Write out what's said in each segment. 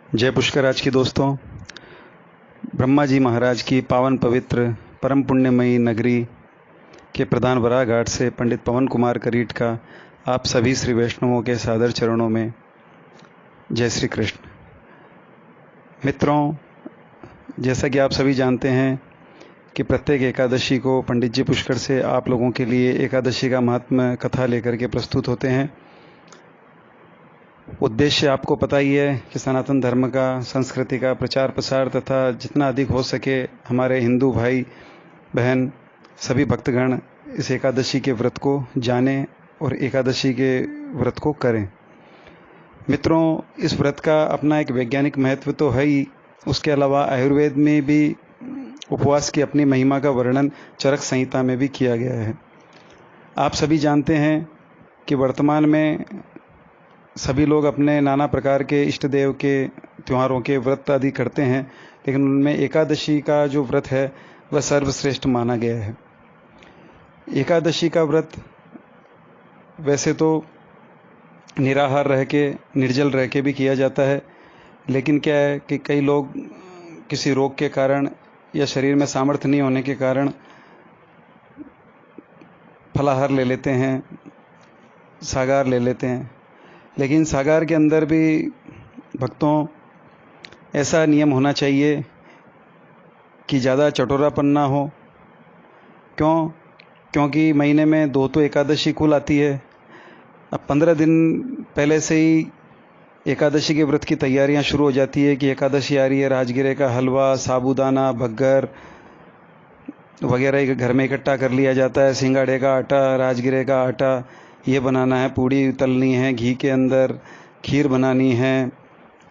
जय पुष्कराज की दोस्तों। ब्रह्मा जी महाराज की पावन पवित्र परम पुण्यमयी नगरी के प्रधान वराह घाट से पंडित पवन कुमार करीट का आप सभी श्री वैष्णवों के सादर चरणों में जय श्री कृष्ण। मित्रों, जैसा कि आप सभी जानते हैं कि प्रत्येक एकादशी को पंडित जी पुष्कर से आप लोगों के लिए एकादशी का महात्म्य कथा लेकर के प्रस्तुत होते हैं। उद्देश्य आपको पता ही है कि सनातन धर्म का, संस्कृति का प्रचार प्रसार तथा जितना अधिक हो सके हमारे हिंदू भाई बहन सभी भक्तगण इस एकादशी के व्रत को जानें और एकादशी के व्रत को करें। मित्रों, इस व्रत का अपना एक वैज्ञानिक महत्व तो है ही, उसके अलावा आयुर्वेद में भी उपवास की अपनी महिमा का वर्णन चरक संहिता में भी किया गया है। आप सभी जानते हैं कि वर्तमान में सभी लोग अपने नाना प्रकार के इष्ट देव के त्योहारों के व्रत आदि करते हैं, लेकिन उनमें एकादशी का जो व्रत है वह सर्वश्रेष्ठ माना गया है। एकादशी का व्रत वैसे तो निराहार रह के, निर्जल रह के भी किया जाता है, लेकिन क्या है कि कई लोग किसी रोग के कारण या शरीर में सामर्थ्य नहीं होने के कारण फलाहार ले लेते हैं, सागार ले लेते हैं। लेकिन सागार के अंदर भी भक्तों ऐसा नियम होना चाहिए कि ज़्यादा चटोरापन ना हो। क्योंकि महीने में 2 तो एकादशी कुल आती है। अब 15 दिन पहले से ही एकादशी के व्रत की तैयारियां शुरू हो जाती है कि एकादशी आ रही है, राजगिरे का हलवा, साबूदाना, भग्गर वगैरह घर में इकट्ठा कर लिया जाता है। सिंगाड़े का आटा, राजगिरे का आटा ये बनाना है, पूड़ी तलनी है, घी के अंदर खीर बनानी है,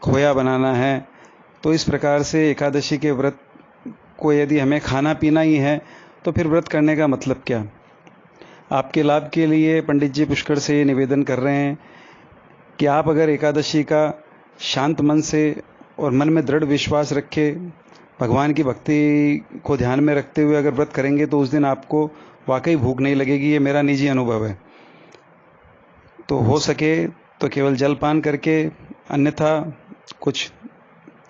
खोया बनाना है। तो इस प्रकार से एकादशी के व्रत को यदि हमें खाना पीना ही है तो फिर व्रत करने का मतलब क्या। आपके लाभ के लिए पंडित जी पुष्कर से निवेदन कर रहे हैं कि आप अगर एकादशी का शांत मन से और मन में दृढ़ विश्वास रखे, भगवान की भक्ति को ध्यान में रखते हुए अगर व्रत करेंगे तो उस दिन आपको वाकई भूख नहीं लगेगी। ये मेरा निजी अनुभव है। तो हो सके तो केवल जलपान करके, अन्यथा कुछ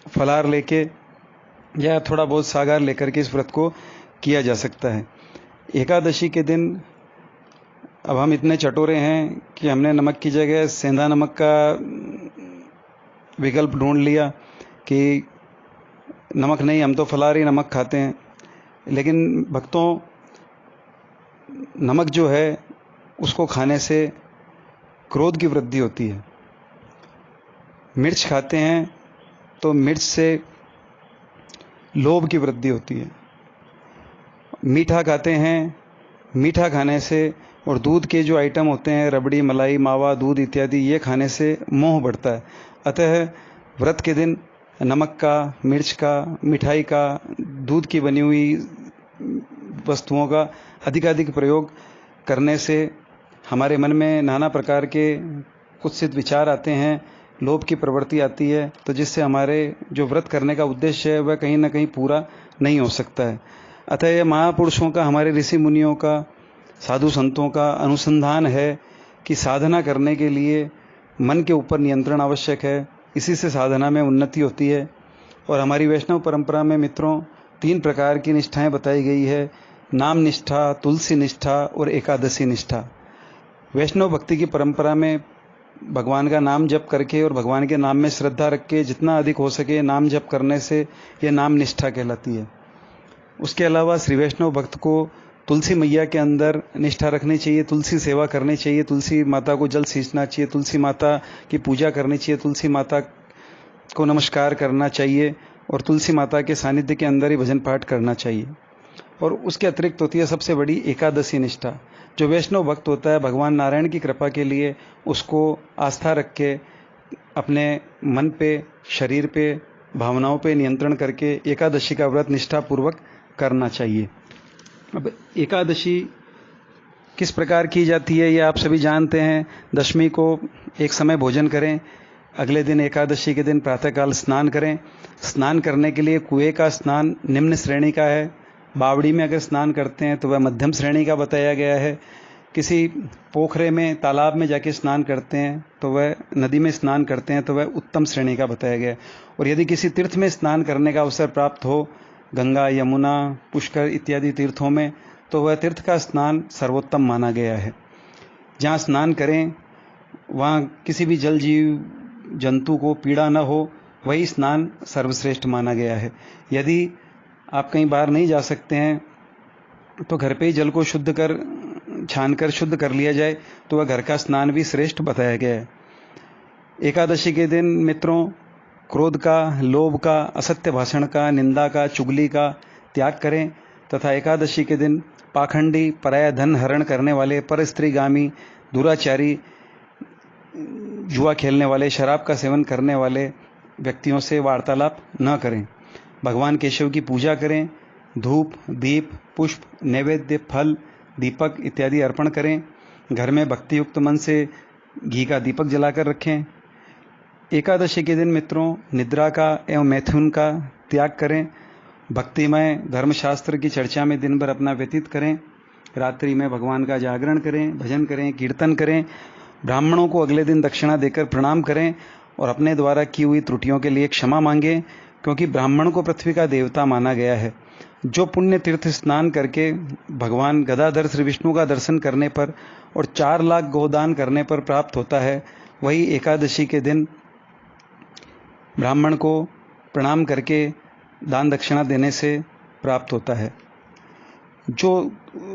फलाहार लेके या थोड़ा बहुत सागार लेकर के इस व्रत को किया जा सकता है। एकादशी के दिन अब हम इतने चटोरे हैं कि हमने नमक की जगह सेंधा नमक का विकल्प ढूंढ लिया कि नमक नहीं, हम तो फलाहारी नमक खाते हैं। लेकिन भक्तों, नमक जो है उसको खाने से क्रोध की वृद्धि होती है। मिर्च खाते हैं तो मिर्च से लोभ की वृद्धि होती है। मीठा खाते हैं, मीठा खाने से और दूध के जो आइटम होते हैं, रबड़ी, मलाई, मावा, दूध इत्यादि, ये खाने से मोह बढ़ता है। अतः व्रत के दिन नमक का, मिर्च का, मिठाई का, दूध की बनी हुई वस्तुओं का अधिकाधिक प्रयोग करने से हमारे मन में नाना प्रकार के कुत्सित विचार आते हैं, लोभ की प्रवृत्ति आती है, तो जिससे हमारे जो व्रत करने का उद्देश्य है वह कहीं ना कहीं पूरा नहीं हो सकता है। अतः यह महापुरुषों का, हमारे ऋषि मुनियों का, साधु संतों का अनुसंधान है कि साधना करने के लिए मन के ऊपर नियंत्रण आवश्यक है। इसी से साधना में उन्नति होती है। और हमारी वैष्णव परंपरा में मित्रों 3 प्रकार की निष्ठाएं बताई गई है: नाम निष्ठा, तुलसी निष्ठा और एकादशी निष्ठा। वैष्णव भक्ति की परंपरा में भगवान का नाम जप करके और भगवान के नाम में श्रद्धा रख के जितना अधिक हो सके नाम जप करने से यह नाम निष्ठा कहलाती है। उसके अलावा श्री वैष्णव भक्त को तुलसी मैया के अंदर निष्ठा रखनी चाहिए, तुलसी सेवा करनी चाहिए, तुलसी माता को जल सींचना चाहिए, तुलसी माता की पूजा करनी चाहिए, तुलसी माता को नमस्कार करना चाहिए और तुलसी माता के सानिध्य के अंदर ही भजन पाठ करना चाहिए। और उसके अतिरिक्त होती है सबसे बड़ी एकादशी निष्ठा। जो वैष्णव भक्त होता है, भगवान नारायण की कृपा के लिए उसको आस्था रख के अपने मन पे, शरीर पे, भावनाओं पे नियंत्रण करके एकादशी का व्रत निष्ठापूर्वक करना चाहिए। अब एकादशी किस प्रकार की जाती है ये आप सभी जानते हैं। दशमी को एक समय भोजन करें, अगले दिन एकादशी के दिन प्रातःकाल स्नान करें। स्नान करने के लिए कुएं का स्नान निम्न श्रेणी का है। बावड़ी में अगर स्नान करते हैं तो वह मध्यम श्रेणी का बताया गया है, किसी पोखरे में, तालाब में जाके स्नान करते हैं तो वह, नदी में स्नान करते हैं तो वह उत्तम श्रेणी का बताया गया है। और यदि किसी तीर्थ में स्नान करने का अवसर प्राप्त हो, गंगा, यमुना, पुष्कर इत्यादि तीर्थों में, तो वह तीर्थ का स्नान सर्वोत्तम माना गया है। जहाँ स्नान करें वहाँ किसी भी जल जीव जंतु को पीड़ा न हो, वही स्नान सर्वश्रेष्ठ माना गया है। यदि आप कहीं बाहर नहीं जा सकते हैं तो घर पे ही जल को शुद्ध कर, छान कर शुद्ध कर लिया जाए तो वह घर का स्नान भी श्रेष्ठ बताया गया है। एकादशी के दिन मित्रों, क्रोध का, लोभ का, असत्य भाषण का, निंदा का, चुगली का त्याग करें तथा एकादशी के दिन पाखंडी, पराया धन हरण करने वाले, पर स्त्रीगामी, दुराचारी, जुआ खेलने वाले, शराब का सेवन करने वाले व्यक्तियों से वार्तालाप न करें। भगवान केशव की पूजा करें। धूप, दीप, पुष्प, नैवेद्य, फल, दीपक इत्यादि अर्पण करें। घर में भक्ति युक्त मन से घी का दीपक जलाकर रखें। एकादशी के दिन मित्रों, निद्रा का एवं मैथुन का त्याग करें। भक्तिमय धर्मशास्त्र की चर्चा में दिन भर अपना व्यतीत करें। रात्रि में भगवान का जागरण करें, भजन करें, कीर्तन करें। ब्राह्मणों को अगले दिन दक्षिणा देकर प्रणाम करें और अपने द्वारा की हुई त्रुटियों के लिए क्षमा मांगें, क्योंकि ब्राह्मण को पृथ्वी का देवता माना गया है। जो पुण्य तीर्थ स्नान करके भगवान गदाधर श्री विष्णु का दर्शन करने पर और 4 लाख गोदान करने पर प्राप्त होता है, वही एकादशी के दिन ब्राह्मण को प्रणाम करके दान दक्षिणा देने से प्राप्त होता है। जो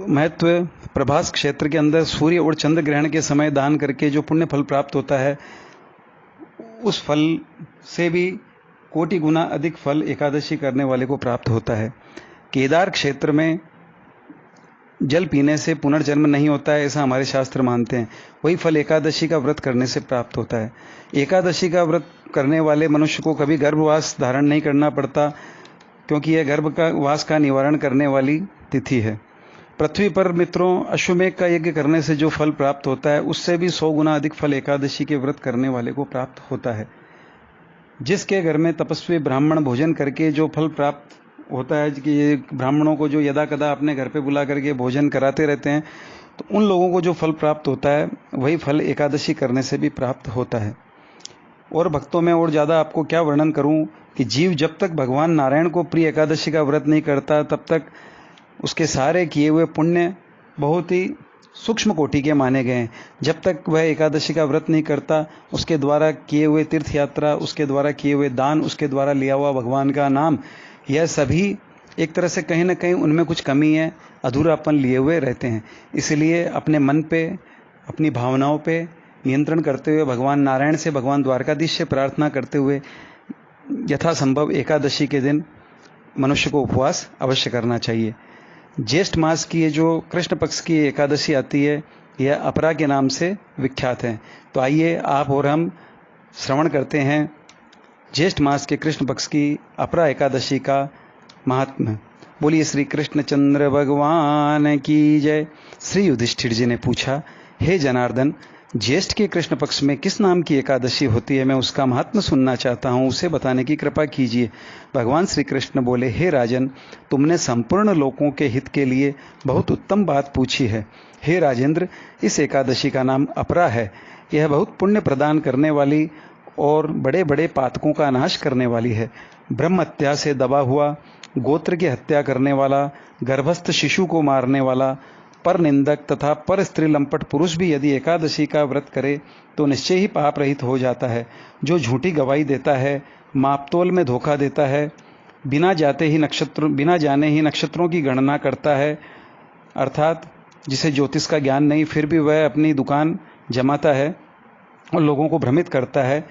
महत्व प्रभास क्षेत्र के अंदर सूर्य और चंद्र ग्रहण के समय दान करके जो पुण्य फल प्राप्त होता है, उस फल से भी कोटि गुना अधिक फल एकादशी करने वाले को प्राप्त होता है। केदार क्षेत्र में जल पीने से पुनर्जन्म नहीं होता है, ऐसा हमारे शास्त्र मानते हैं। वही फल एकादशी का व्रत करने से प्राप्त होता है। एकादशी का व्रत करने वाले मनुष्य को कभी गर्भवास धारण नहीं करना पड़ता, क्योंकि यह गर्भवास का निवारण करने वाली तिथि है। पृथ्वी पर मित्रों, अश्वमेघ का यज्ञ करने से जो फल प्राप्त होता है, उससे भी 100 गुना अधिक फल एकादशी के व्रत करने वाले को प्राप्त होता है। जिसके घर में तपस्वी ब्राह्मण भोजन करके जो फल प्राप्त होता है, कि ये ब्राह्मणों को जो यदा कदा अपने घर पे बुला करके भोजन कराते रहते हैं, तो उन लोगों को जो फल प्राप्त होता है, वही फल एकादशी करने से भी प्राप्त होता है। और भक्तों में और ज़्यादा आपको क्या वर्णन करूं कि जीव जब तक भगवान नारायण को प्रिय एकादशी का व्रत नहीं करता, तब तक उसके सारे किए हुए पुण्य बहुत ही सूक्ष्म कोटि के माने गए हैं। जब तक वह एकादशी का व्रत नहीं करता, उसके द्वारा किए हुए तीर्थ यात्रा, उसके द्वारा किए हुए दान, उसके द्वारा लिया हुआ भगवान का नाम, यह सभी एक तरह से कहीं ना कहीं उनमें कुछ कमी है, अधूरापन लिए हुए रहते हैं। इसलिए अपने मन पे, अपनी भावनाओं पे नियंत्रण करते हुए, भगवान नारायण से, भगवान द्वारकाधीश से प्रार्थना करते हुए यथासंभव एकादशी के दिन मनुष्य को उपवास अवश्य करना चाहिए। ज्येष्ठ मास की ये जो कृष्ण पक्ष की एकादशी आती है, यह अपरा के नाम से विख्यात है। तो आइए आप और हम श्रवण करते हैं ज्येष्ठ मास के कृष्ण पक्ष की अपरा एकादशी का महात्म्य। बोलिए श्री कृष्णचंद्र भगवान की जय। श्री युधिष्ठिर जी ने पूछा, हे जनार्दन, ज्येष्ठ के कृष्ण पक्ष में किस नाम की एकादशी होती है? मैं उसका महात्म्य सुनना चाहता हूँ, उसे बताने की कृपा कीजिए। भगवान श्री कृष्ण बोले, हे राजन, तुमने संपूर्ण लोकों के हित के लिए बहुत उत्तम बात पूछी है। हे राजेंद्र, इस एकादशी का नाम अपरा है। यह बहुत पुण्य प्रदान करने वाली और बड़े बड़े पातकों का नाश करने वाली है। ब्रह्म हत्या से दबा हुआ, गोत्र की हत्या करने वाला, गर्भस्थ शिशु को मारने वाला, पर निंदक तथा पर स्त्री लंपट पुरुष भी यदि एकादशी का व्रत करे तो निश्चय ही पाप रहित हो जाता है। जो झूठी गवाही देता है, मापतोल में धोखा देता है, बिना जाने ही नक्षत्रों की गणना करता है, अर्थात जिसे ज्योतिष का ज्ञान नहीं फिर भी वह अपनी दुकान जमाता है और लोगों को भ्रमित करता है,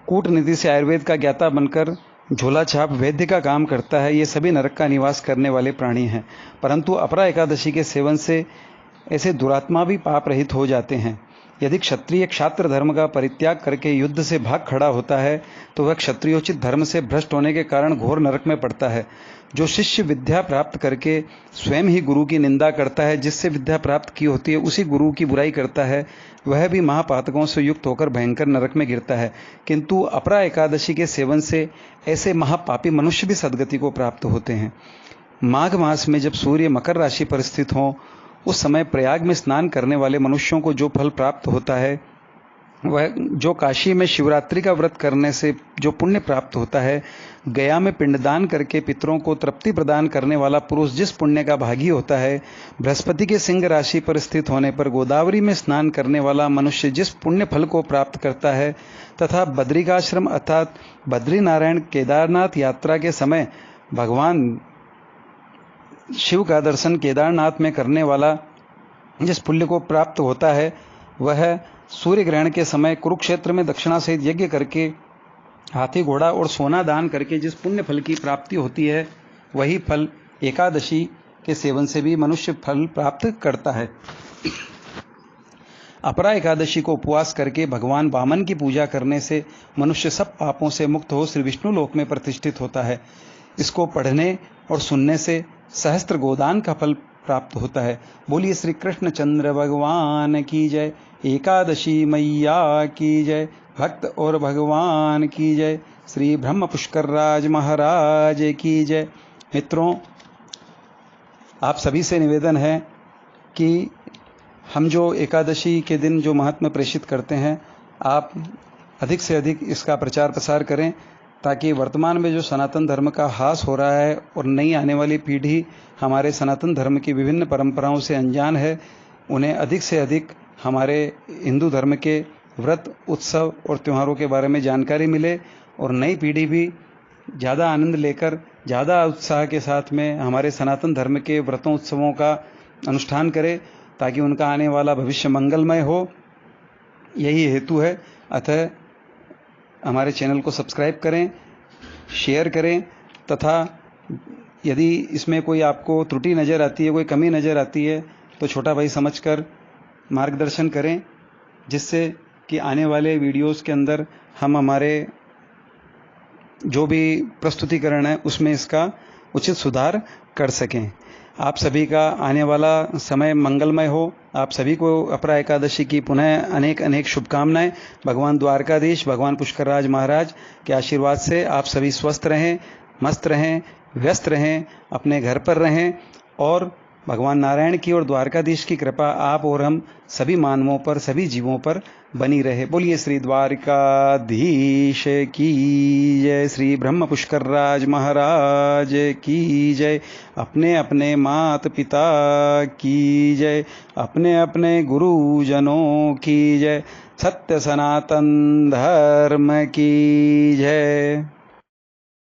कूटनीति से आयुर्वेद का ज्ञाता बनकर झोला छाप वैद्य का काम करता है, ये सभी नरक का निवास करने वाले प्राणी हैं। परंतु अपरा एकादशी के सेवन से ऐसे दुरात्मा भी पाप रहित हो जाते हैं। यदि क्षत्रिय क्षात्र धर्म का परित्याग करके युद्ध से भाग खड़ा होता है तो वह क्षत्रियोचित धर्म से भ्रष्ट होने के कारण घोर नरक में पड़ता है। जो शिष्य विद्या प्राप्त करके स्वयं ही गुरु की निंदा करता है, जिससे विद्या प्राप्त की होती है उसी गुरु की बुराई करता है, वह भी महापातकों से युक्त होकर भयंकर नरक में गिरता है। किंतु अपरा एकादशी के सेवन से ऐसे महापापी मनुष्य भी सद्गति को प्राप्त होते हैं। माघ मास में जब सूर्य मकर राशि पर स्थित हों उस समय प्रयाग में स्नान करने वाले मनुष्यों को जो फल प्राप्त होता है, वह जो काशी में शिवरात्रि का व्रत करने से जो पुण्य प्राप्त होता है, गया में पिंडदान करके पितरों को तृप्ति प्रदान करने वाला पुरुष जिस पुण्य का भागी होता है, बृहस्पति के सिंह राशि पर स्थित होने पर गोदावरी में स्नान करने वाला मनुष्य जिस पुण्य फल को प्राप्त करता है, तथा बद्रिकाश्रम अर्थात बद्रीनारायण केदारनाथ यात्रा के समय भगवान शिव का दर्शन केदारनाथ में करने वाला जिस पुण्य को प्राप्त होता है, वह सूर्य ग्रहण के समय कुरुक्षेत्र में दक्षिणा सहित यज्ञ करके हाथी घोड़ा और सोना दान करके जिस पुण्य फल की प्राप्ति होती है, वही फल एकादशी के सेवन से भी मनुष्य फल प्राप्त करता है। अपरा एकादशी को उपवास करके भगवान वामन की पूजा करने से मनुष्य सब पापों से मुक्त हो श्री विष्णु लोक में प्रतिष्ठित होता है। इसको पढ़ने और सुनने से सहस्त्र गोदान का फल प्राप्त होता है। बोलिए श्री कृष्ण चंद्र भगवान की जय, एकादशी मैया की जय, भक्त और भगवान की जय, श्री ब्रह्म पुष्कर राज महाराज की जय। मित्रों, आप सभी से निवेदन है कि हम जो एकादशी के दिन जो महात्म्य प्रेषित करते हैं, आप अधिक से अधिक इसका प्रचार प्रसार करें, ताकि वर्तमान में जो सनातन धर्म का ह्रास हो रहा है और नई आने वाली पीढ़ी हमारे सनातन धर्म की विभिन्न परंपराओं से अनजान है, उन्हें अधिक से अधिक हमारे हिंदू धर्म के व्रत, उत्सव और त्योहारों के बारे में जानकारी मिले और नई पीढ़ी भी ज़्यादा आनंद लेकर, ज़्यादा उत्साह के साथ में हमारे सनातन धर्म के व्रतों उत्सवों का अनुष्ठान करे, ताकि उनका आने वाला भविष्य मंगलमय हो। यही हेतु है। अतः हमारे चैनल को सब्सक्राइब करें, शेयर करें, तथा यदि इसमें कोई आपको त्रुटि नज़र आती है, कोई कमी नज़र आती है, तो छोटा भाई समझकर मार्गदर्शन करें, जिससे कि आने वाले वीडियोस के अंदर हम हमारे जो भी प्रस्तुतिकरण है उसमें इसका उचित सुधार कर सकें। आप सभी का आने वाला समय मंगलमय हो। आप सभी को अपरा एकादशी की पुनः अनेक अनेक शुभकामनाएं। भगवान द्वारकाधीश, भगवान पुष्करराज महाराज के आशीर्वाद से आप सभी स्वस्थ रहें, मस्त रहें, व्यस्त रहें, अपने घर पर रहें और भगवान नारायण की और द्वारकाधीश की कृपा आप और हम सभी मानवों पर, सभी जीवों पर बनी रहे। बोलिए श्री द्वारकाधीश की जय, श्री ब्रह्म पुष्करराज महाराज की जय, अपने अपने माता पिता की जय, अपने अपने गुरुजनों की जय, सत्य सनातन धर्म की जय।